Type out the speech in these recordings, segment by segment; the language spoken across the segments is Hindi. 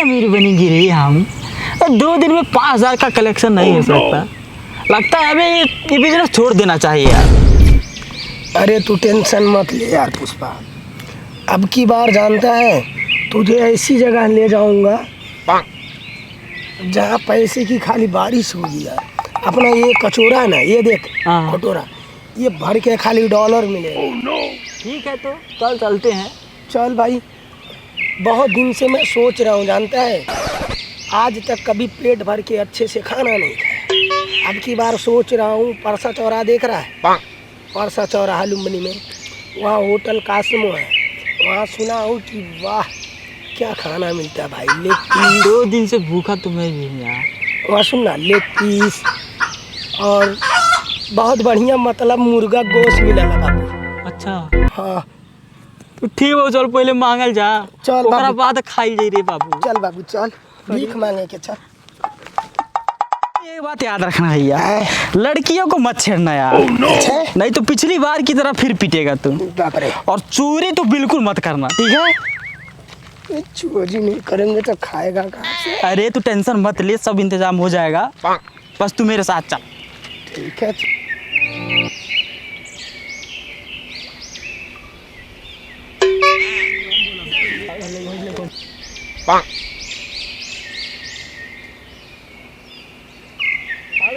अमीर बनेंगे रे हम। 2 दिन में 5,000 का कलेक्शन नहीं हो सकता। लगता है हमें ये बिजनेस छोड़ देना चाहिए यार। अरे तू टेंशन मत ले यार पुष्पा, अब की बार जानता है तुझे ऐसी जगह ले जाऊंगा जहाँ पैसे की खाली बारिश होगी यार। अपना ये कचोरा है ना, ये देख कटोरा, ये भर के खाली डॉलर मिलेगा। ठीक है तो कल चलते हैं। चल भाई, बहुत दिन से मैं सोच रहा हूँ जानता है, आज तक कभी पेट भर के अच्छे से खाना नहीं खाया। अब की बार सोच रहा हूँ, परसा चौराहा देख रहा है, परसा चौराहा लुम्बिनी में, वहाँ होटल कासिमो है, वहाँ सुना हूँ कि वाह क्या खाना मिलता है भाई। लेग पीस, 2 दिन से भूखा तो मैं भी हूँ यार। वहाँ सुनना लेग पीस और बहुत बढ़िया मतलब मुर्गा गोश्त मिला बाबू। अच्छा हाँ तो ठीक है, चल पहले मांगल जा, चल ओकरा बाबू। बाद खाई जाई रे बाबू। चल बाबू चल, भीख मांगे के चल। एक बात याद रखना भैया, लड़कियों को मत छेड़ना यार। नहीं तो पिछली बार की तरह फिर पीटेगा तुम। बाप रे, और चोरी तो बिल्कुल मत करना, ठीक है? चोरी नहीं करेंगे तो खाएगा कहाँ से? अरे तू टेंशन मत ले, सब इंतजाम हो जाएगा, बस तू मेरे साथ चल। ठीक है।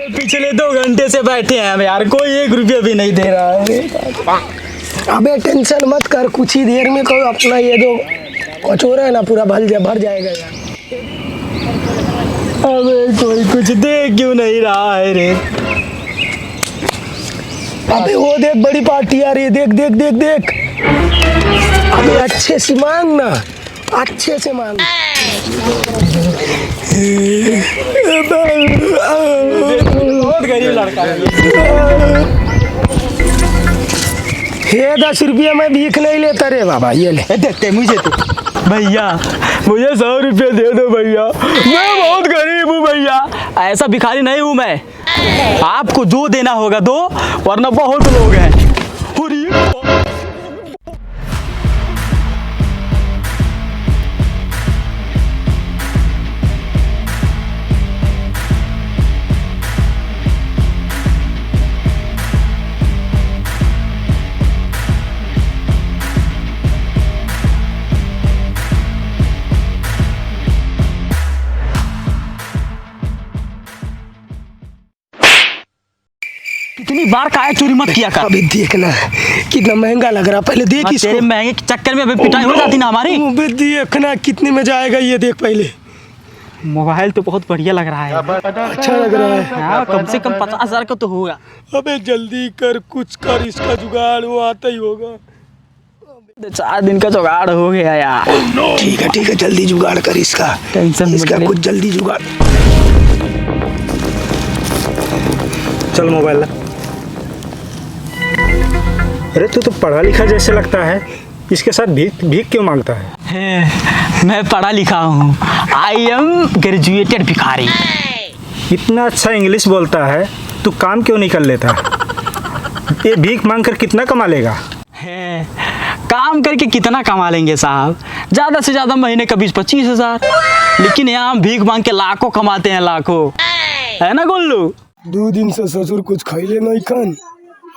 पिछले 2 घंटे से बैठे हैं हम यार, कोई 1 रुपया भी नहीं दे रहा है। अबे टेंशन मत कर, कुछ ही देर में कोई अपना ये जो कचोरा है ना पूरा भर जाएगा यार। अबे कोई कुछ दे क्यों नहीं रहा है रे? अबे वो देख बड़ी पार्टी आ रही है, देख देख देख देख। अबे अच्छे से मांग ना, अच्छे से मांग। बहुत गरीब लड़का है। हे 10 रुपया मैं भीख नहीं लेता रे बाबा, ये ले। देते मुझे तो भैया, मुझे 100 रुपये दे दो भैया, मैं बहुत गरीब हूँ भैया। ऐसा भिखारी नहीं हूँ मैं, आपको जो देना होगा दो, वरना बहुत लोग हैं। कितनी बार काया चोरी मत किया कर। अबे देखना कितना महंगा लग रहा, पहले देख इसको। तेरे महंगे के चक्कर में अबे पिटाई हो जाती ना हमारी। अबे देखना कितने में जाएगा ये, देख पहले। मोबाइल तो बहुत बढ़िया लग रहा है, अच्छा लग रहा है। हाँ, कम से कम 50,000 का तो होगा। अबे जल्दी कर, कुछ कर, इसका जुगाड़ वो आता ही होगा। 4 दिन का जुगाड़ हो गया यार। ठीक है जल्दी जुगाड़ कर इसका, टेंशन इसका कुछ जल्दी जुगाड़। चल मोबाइल ला। अरे तू तो पढ़ा लिखा जैसे लगता है, इसके साथ भीख क्यों मांगता है? मैं पढ़ा लिखा हूँ, आई एम ग्रेजुएटेड भिखारी। इतना अच्छा इंग्लिश बोलता है, तू काम क्यों नहीं कर लेता? ये भीख मांग कर कितना कमा लेगा? काम करके कितना कमा लेंगे साहब, ज़्यादा से ज़्यादा महीने का 20-25 हज़ार, लेकिन यहाँ हम भीख मांग के लाखों कमाते हैं, लाखों। है ना गोल्लू? 2 दिन से ससुर कुछ खैले नहीं खान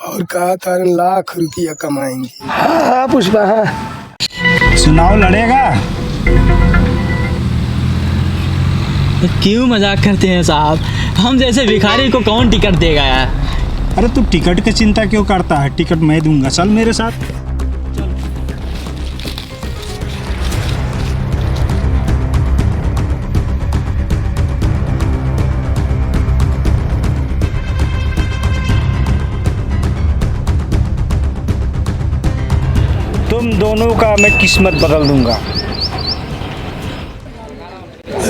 और कहा था लाख रुपया कमाएंगे। हाँ पुष्पा, हाँ। चुनाव लड़ेगा? क्यों मजाक करते हैं साहब, हम जैसे भिखारी को कौन टिकट देगा यार? अरे तू टिकट की चिंता क्यों करता है, टिकट मैं दूंगा, चल मेरे साथ। तुम दोनों का मैं किस्मत बदल दूंगा।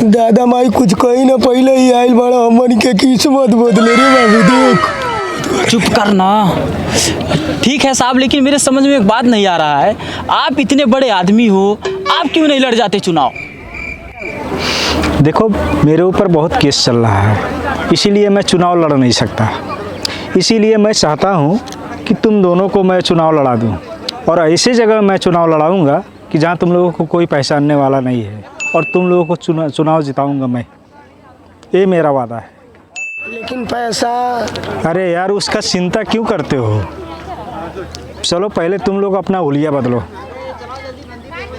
दादा माई कुछ कही ना, पहले ही आयल बड़ा हमन के किस्मत बदले रे बाबू, देख। चुप करना। ठीक है साहब, लेकिन मेरे समझ में एक बात नहीं आ रहा है, आप इतने बड़े आदमी हो, आप क्यों नहीं लड़ जाते चुनाव? देखो मेरे ऊपर बहुत केस चल रहा है, इसीलिए मैं चुनाव लड़ नहीं सकता। इसीलिए मैं चाहता हूँ कि तुम दोनों को मैं चुनाव लड़ा दूँ, और ऐसे जगह मैं चुनाव लड़ाऊँगा कि जहाँ तुम लोगों को कोई पहचानने वाला नहीं है। और तुम लोगों को चुनाव जिताऊंगा मैं, ये मेरा वादा है। लेकिन पैसा। अरे यार उसका चिंता क्यों करते हो? चलो पहले तुम लोग अपना हुलिया बदलो।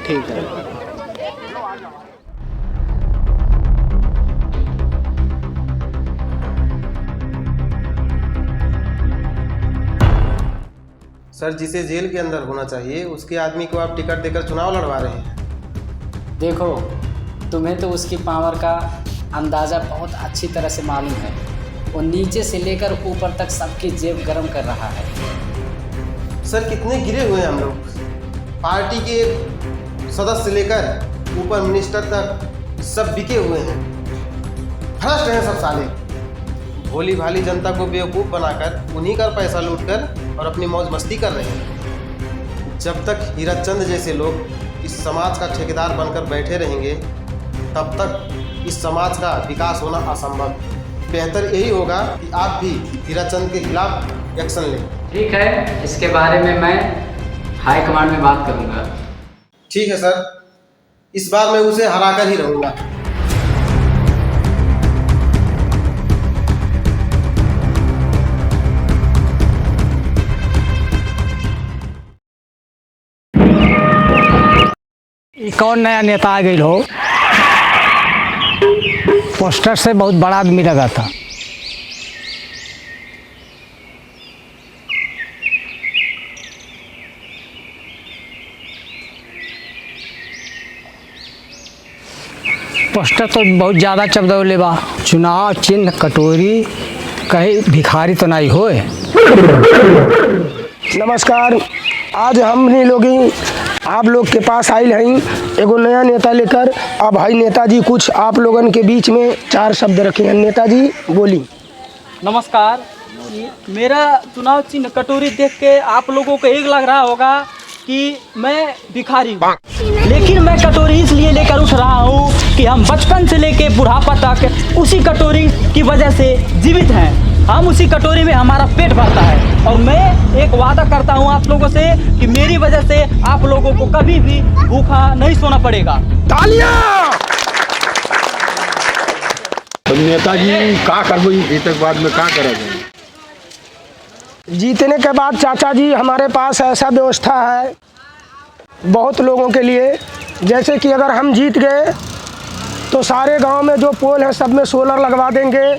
ठीक है। सर, जिसे जेल के अंदर होना चाहिए उसके आदमी को आप टिकट देकर चुनाव लड़वा रहे हैं। देखो, तुम्हें तो उसकी पावर का अंदाज़ा बहुत अच्छी तरह से मालूम है। वो नीचे से लेकर ऊपर तक सबकी जेब गर्म कर रहा है। सर, कितने गिरे हुए हैं हम लोग, पार्टी के सदस्य से लेकर ऊपर मिनिस्टर तक सब बिके हुए हैं। भ्रष्ट हैं सब साले। भोली भाली जनता को बेवकूफ़ बनाकर उन्हीं का पैसा लूटकर और अपनी मौज मस्ती कर रहे हैं। जब तक हीराचंद जैसे लोग इस समाज का ठेकेदार बनकर बैठे रहेंगे तब तक इस समाज का विकास होना असंभव। बेहतर यही होगा कि आप भी हीराचंद के खिलाफ एक्शन लें। ठीक है, इसके बारे में मैं हाई कमांड में बात करूंगा। ठीक है सर, इस बार मैं उसे हराकर ही रहूँगा। कौन नया नेता आ गई हो? पोस्टर से बहुत बड़ा आदमी लगा था। पोस्टर तो बहुत ज़्यादा चमदौले बा। चुनाव चिन्ह कटोरी, कहीं भिखारी तो नहीं होए। नमस्कार, आज हमने लोग आप लोग के पास आयल हैं एगो नया नेता लेकर। अब भाई नेताजी कुछ आप लोगन के बीच में 4 शब्द रखे हैं। नेताजी बोली। नमस्कार। मेरा चुनाव चिन्ह कटोरी देख के आप लोगों को एक लग रहा होगा कि मैं भिखारी हूँ, लेकिन मैं कटोरी इसलिए लेकर उठ रहा हूँ कि हम बचपन से लेके बुढ़ापा तक उसी कटोरी की वजह से जीवित हैं। हम उसी कटोरी में हमारा पेट भरता है और मैं एक वादा करता हूँ आप लोगों से कि मेरी वजह से आप लोगों को कभी भी भूखा नहीं सोना पड़ेगा। तालियां! तो नेताजी का करबो जीतक बाद में का करा जाए? जीतने के बाद चाचा जी हमारे पास ऐसा व्यवस्था है बहुत लोगों के लिए। जैसे कि अगर हम जीत गए तो सारे गांव में जो पोल है सब में सोलर लगवा देंगे।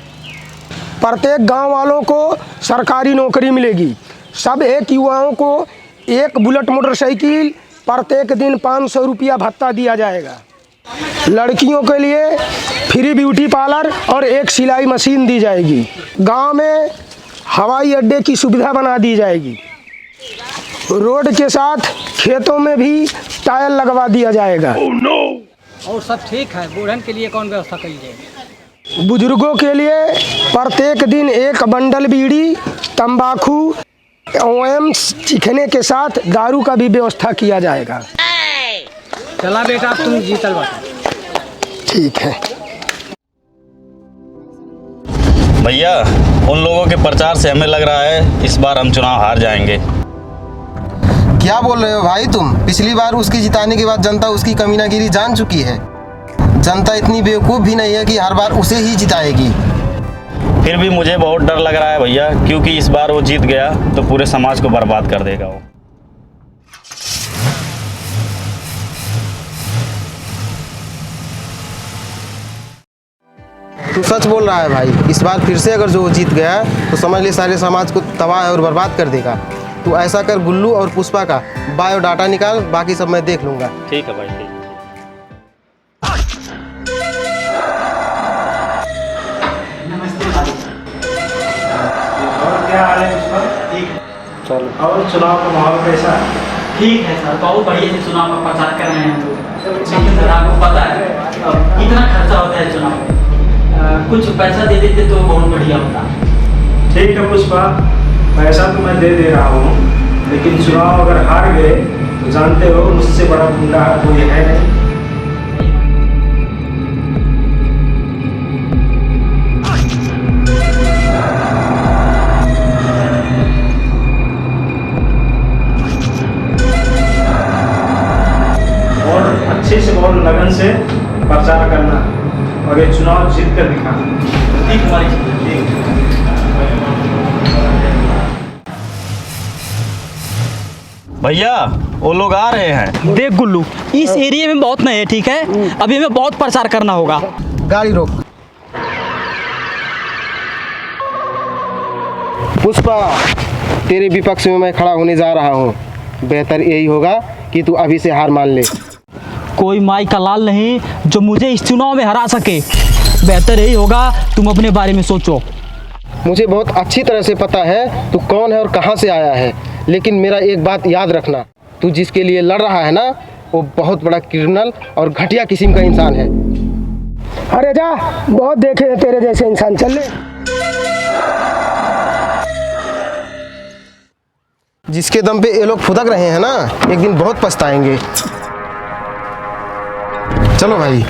प्रत्येक गांव वालों को सरकारी नौकरी मिलेगी। सब एक युवाओं को एक बुलेट मोटरसाइकिल, प्रत्येक दिन 500 रुपया भत्ता दिया जाएगा। लड़कियों के लिए फ्री ब्यूटी पार्लर और एक सिलाई मशीन दी जाएगी। गांव में हवाई अड्डे की सुविधा बना दी जाएगी। रोड के साथ खेतों में भी टायर लगवा दिया जाएगा। और सब ठीक है, बूढ़न के लिए कौन व्यवस्था करी जाएगी? बुजुर्गों के लिए प्रत्येक दिन एक बंडल बीड़ी, तंबाकू एवं चिखने के साथ दारू का भी व्यवस्था किया जाएगा। चला बेटा, तुम जीतल बाटा। ठीक है भैया, उन लोगों के प्रचार से हमें लग रहा है इस बार हम चुनाव हार जाएंगे। क्या बोल रहे हो भाई तुम? पिछली बार उसकी जिताने के बाद जनता उसकी कमीनागिरी जान चुकी है। जनता इतनी बेवकूफ़ भी नहीं है कि हर बार उसे ही जिताएगी। फिर भी मुझे बहुत डर लग रहा है भैया, क्योंकि इस बार वो जीत गया तो पूरे समाज को बर्बाद कर देगा वो। तू सच बोल रहा है भाई। इस बार फिर से अगर जो जीत गया तो समझ ले सारे समाज को तबाह और बर्बाद कर देगा। तू ऐसा कर, गुल्लू और पुष्पा का बायोडाटा निकाल, बाकी सब मैं देख लूँगा। ठीक है भाई, ठीक। और क्या हाल है उसका? ठीक है, चलो। और चुनाव का माहौल कैसा है? ठीक है सर, बहुत बढ़िया से चुनाव का प्रचार कर रहे हैं लोग। लेकिन सर आपको पता है अब कितना खर्चा होता है चुनाव में। कुछ पैसा दे देते तो बहुत बढ़िया होता। ठीक है पुष्पा, पैसा तो मैं दे दे रहा हूँ, लेकिन चुनाव अगर हार गए तो जानते हो मुझसे बड़ा गुंडा कोई है नहीं। और अच्छे से बहुत लगन से प्रचार करना और ये चुनाव जीत कर दिखाना। ठीक हमारी ठीक। भैया वो लोग आ रहे हैं। देख गुल्लू, इस एरिया में बहुत नए हैं, ठीक है, अभी हमें बहुत प्रचार करना होगा। गाड़ी रोक। पुष्पा, तेरे विपक्ष में मैं खड़ा होने जा रहा हूँ। बेहतर यही होगा कि तू अभी से हार मान ले। कोई माई का लाल नहीं जो मुझे इस चुनाव में हरा सके। बेहतर यही होगा तुम अपने बारे में सोचो। मुझे बहुत अच्छी तरह से पता है तू कौन है और कहाँ से आया है, लेकिन मेरा एक बात याद रखना, तू जिसके लिए लड़ रहा है ना, वो बहुत बड़ा क्रिमिनल और घटिया किस्म का इंसान है। अरे जा, बहुत देखे हैं तेरे जैसे इंसान, चल ले। जिसके दम पे ये लोग फुदक रहे हैं ना, एक दिन बहुत पछताएंगे। चलो भाई।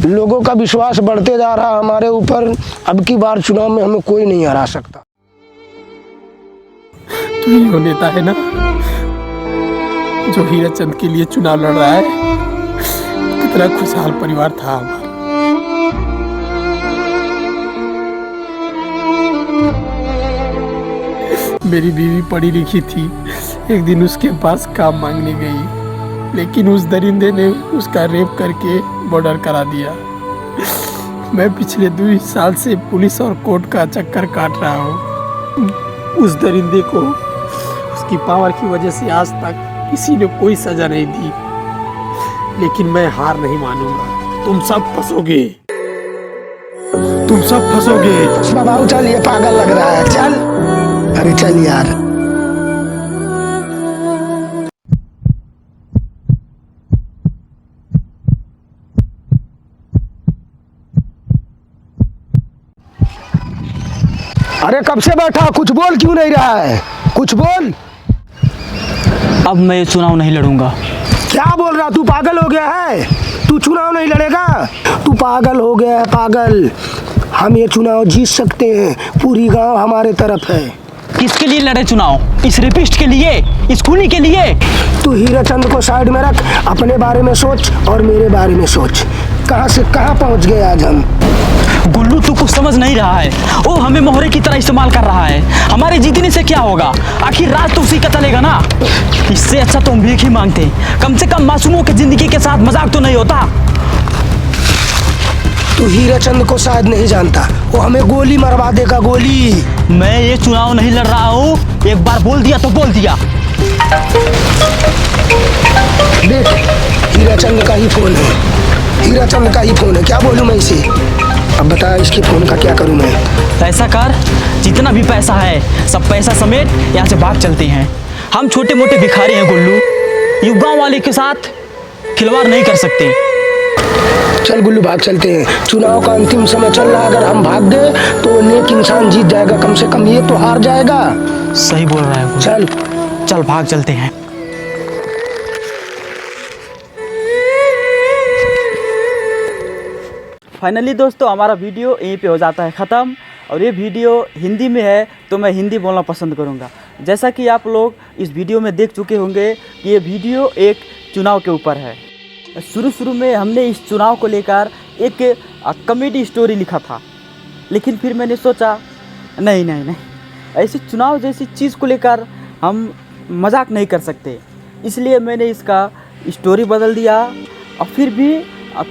लोगों का विश्वास बढ़ते जा रहा हमारे ऊपर। अब की बार चुनाव में हमें कोई नहीं हरा सकता। तू ही वो नेता है ना जो हीरा चंद के लिए चुनाव लड़ रहा है। कितना खुशहाल परिवार था हमारा। मेरी बीवी पढ़ी लिखी थी, एक दिन उसके पास काम मांगने गई, लेकिन उस दरिंदे ने उसका रेप करके मर्डर करा दिया। मैं पिछले 2 साल से पुलिस और कोर्ट का चक्कर काट रहा हूँ। उस दरिंदे को उसकी पावर की वजह से आज तक किसी ने कोई सजा नहीं दी, लेकिन मैं हार नहीं मानूंगा। तुम सब फंसोगे, तुम सब फंसोगे। बाबू चल, ये पागल लग रहा है, चल। अरे चल यार। अरे कब से बैठा, कुछ बोल क्यों नहीं रहा है? कुछ बोल। अब मैं ये चुनाव नहीं लड़ूंगा। क्या बोल रहा, तू पागल हो गया है? तू चुनाव नहीं लड़ेगा? तू पागल हो गया है, पागल। हम ये चुनाव जीत सकते हैं, पूरी गांव हमारे तरफ है। किसके लिए लड़े चुनाव? इस रेपिस्ट के लिए, इस खूनी के लिए? तू हीरा चंद को साइड में रख, अपने बारे में सोच और मेरे बारे में सोच। कहां से कहां पहुंच गए आज हम। गुल्लू, तू कुछ समझ नहीं रहा है। वो हमें मोहरे की तरह इस्तेमाल कर रहा है। हमारे जीतने से क्या होगा? आखिर राज तो उसी का चलेगा ना। इससे अच्छा तो हम भीख ही मांगते। कम से कम मासूमों की जिंदगी के साथ मजाक तो नहीं होता। तू हीरा चंद को शायद नहीं जानता, वो हमें गोली मरवा देगा, गोली। मैं ये चुनाव नहीं लड़ रहा हूँ। एक बार बोल दिया तो बोल दिया। देख, हीरा चंद का ही फोन है, हीरा चंद का ही फोन है। क्या बोलूं मैं इसे? अब बता, इसके फोन का क्या करूं मैं? ऐसा कर, जितना भी पैसा है सब पैसा समेट यहाँ से भाग चलते हैं। हम छोटे मोटे भिखारी हैं गुल्लू, यू गाँव वाले के साथ खिलवाड़ नहीं कर सकते। चल गुल्लू, भाग चलते हैं। चुनाव का अंतिम समय चल रहा है, अगर हम भाग गए तो नेक इंसान जीत जाएगा, कम से कम ये तो हार जाएगा। सही बोल रहा है। चल चल भाग चलते हैं। फाइनली दोस्तों, हमारा वीडियो यहीं पे हो जाता है ख़त्म। और ये वीडियो हिंदी में है तो मैं हिंदी बोलना पसंद करूँगा। जैसा कि आप लोग इस वीडियो में देख चुके होंगे कि ये वीडियो एक चुनाव के ऊपर है। शुरू में हमने इस चुनाव को लेकर एक कॉमेडी स्टोरी लिखा था, लेकिन फिर मैंने सोचा नहीं, ऐसे चुनाव जैसी चीज़ को लेकर हम मजाक नहीं कर सकते। इसलिए मैंने इसका स्टोरी बदल दिया। और फिर भी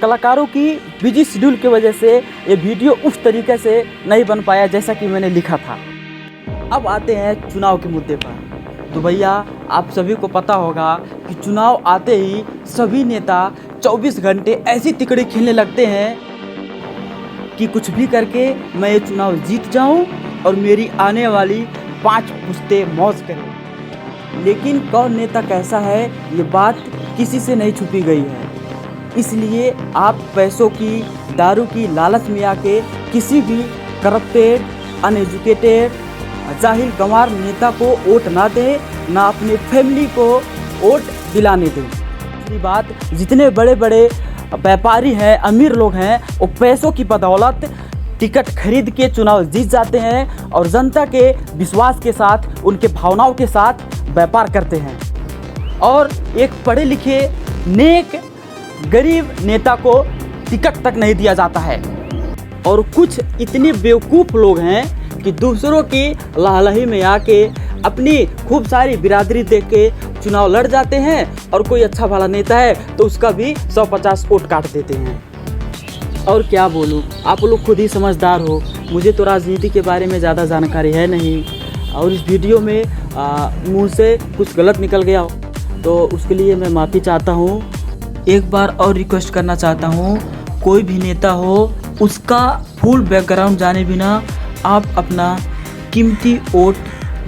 कलाकारों की बिजी शेड्यूल की वजह से ये वीडियो उस तरीके से नहीं बन पाया जैसा कि मैंने लिखा था। अब आते हैं चुनाव के मुद्दे पर। तो भैया आप सभी को पता होगा कि चुनाव आते ही सभी नेता 24 घंटे ऐसी तिकड़ी खेलने लगते हैं कि कुछ भी करके मैं ये चुनाव जीत जाऊं और मेरी आने वाली 5 पुश्तें मौज करें। लेकिन कौन नेता कैसा है ये बात किसी से नहीं छुपी गई है। इसलिए आप पैसों की, दारू की लालच में आके किसी भी करप्टेड, अनएजुकेटेड, जाहिल गंवार नेता को वोट ना दें, ना अपने फैमिली को वोट दिलाने दें। दूसरी बात, जितने बड़े बड़े व्यापारी हैं, अमीर लोग हैं, वो पैसों की बदौलत टिकट खरीद के चुनाव जीत जाते हैं और जनता के विश्वास के साथ, उनके भावनाओं के साथ व्यापार करते हैं। और एक पढ़े लिखे नेक गरीब नेता को टिकट तक नहीं दिया जाता है। और कुछ इतने बेवकूफ़ लोग हैं कि दूसरों की लालही में आके अपनी खूब सारी बिरादरी देख के चुनाव लड़ जाते हैं और कोई अच्छा भला नेता है तो उसका भी 150 वोट काट देते हैं। और क्या बोलूँ, आप लोग खुद ही समझदार हो। मुझे तो राजनीति के बारे में ज़्यादा जानकारी है नहीं और इस वीडियो में मुँह से कुछ गलत निकल गया हो तो उसके लिए मैं माफ़ी चाहता हूँ। एक बार और रिक्वेस्ट करना चाहता हूँ, कोई भी नेता हो उसका फुल बैकग्राउंड जाने बिना आप अपना कीमती वोट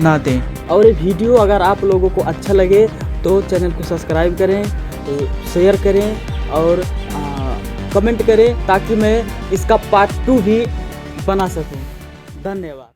ना दें। और ये वीडियो अगर आप लोगों को अच्छा लगे तो चैनल को सब्सक्राइब करें, शेयर करें और कमेंट करें ताकि मैं इसका पार्ट 2 भी बना सकूं। धन्यवाद।